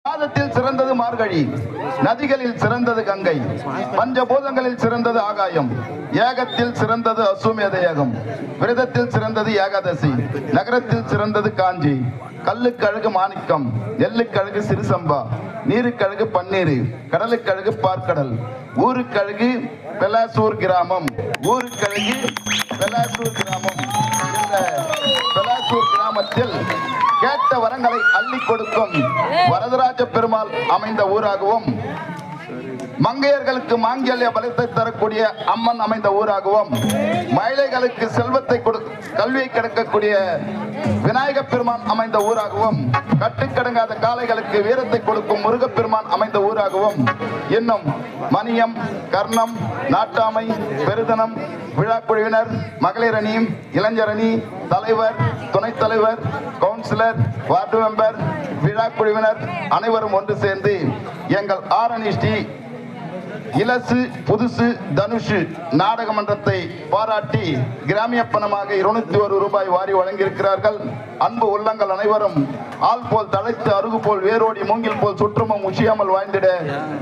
மாதத்தில் சிறந்தது மார்கழி, நதிகளில் சிறந்தது கங்கை, பஞ்சபூதங்களில் சிறந்தது ஆகாயம், ஏகத்தில் சிறந்தது அசுமேத ஏகம், விரதத்தில் சிறந்தது ஏகாதசி, நகரத்தில் சிறந்தது காஞ்சி, கல்லுக்கழகு மாணிக்கம், நெல்லுக்கழகு சிறுசம்பா, நீருக்கழகு பன்னீர், கடலுக்கழகு பார்க்கடல், ஊருக்கழகு பெலாசூர் கிராமம். ஊருக்கழகு பெலாசூர் கிராமம். இந்த பெலாசூர் கிராமத்தில் கேட்ட வரங்களை அள்ளி கொடுக்கும் வரதராஜ பெருமாள் அமைந்த ஊராகவும், மங்கையர்களுக்கு மாங்கல்ய பலத்தை தரக்கூடிய அம்மன் அமைந்த ஊராகவும், மயிலைகளுக்கு செல்வத்தை கல்வியை கிடைக்கக்கூடிய விநாயக பெருமான் அமைந்த ஊராகவும், கட்டுக்கடங்காத காளைகளுக்கு வீரத்தை கொடுக்கும் முருகப்பெருமான் அமைந்த ஊராகவும், இன்னும் மணியம், கர்ணம், நாட்டாமை, பெருதனம், விழாக்குழுவினர், மகளிர் அணி, இளைஞர் அணி, தலைவர், துணைத் தலைவர், கவுன்சிலர், வார்டு மெம்பர், விழாக்குழுவினர் அனைவரும் ஒன்று சேர்ந்து எங்கள் ஆரணி ஸ்ரீ இலசு புதுசு தனுஷு நாடக மன்றத்தை பாராட்டி கிராமிய பணமாக 201 ரூபாய் வாரி வழங்கியிருக்கிறார்கள். அன்பு உள்ளங்கள் அனைவரும் ஆள் போல் தழைத்து அருகு போல் வேரோடி மூங்கில் போல் சுற்றமும் உச்சியாமல் வாழ்ந்திட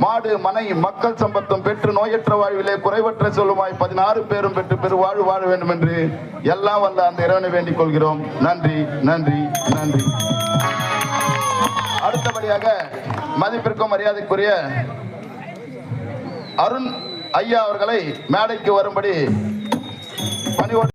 மாடு மனை மக்கள் சம்பத்தும் பெற்று நோயற்ற வாழ்விலே குறைவற்ற சொல்லுமாய் 16 பேரும் பெற்று பெரு வாழ்வு வாழ வேண்டும் என்று எல்லாம் வல்ல அந்த இறைவனை வேண்டிக் கொள்கிறோம். நன்றி, நன்றி, நன்றி. அடுத்தபடியாக மதிப்பிற்கும் மரியாதைக்குரிய அருண் ஐயா அவர்களை மேடைக்கு வரும்படி பணிவோடு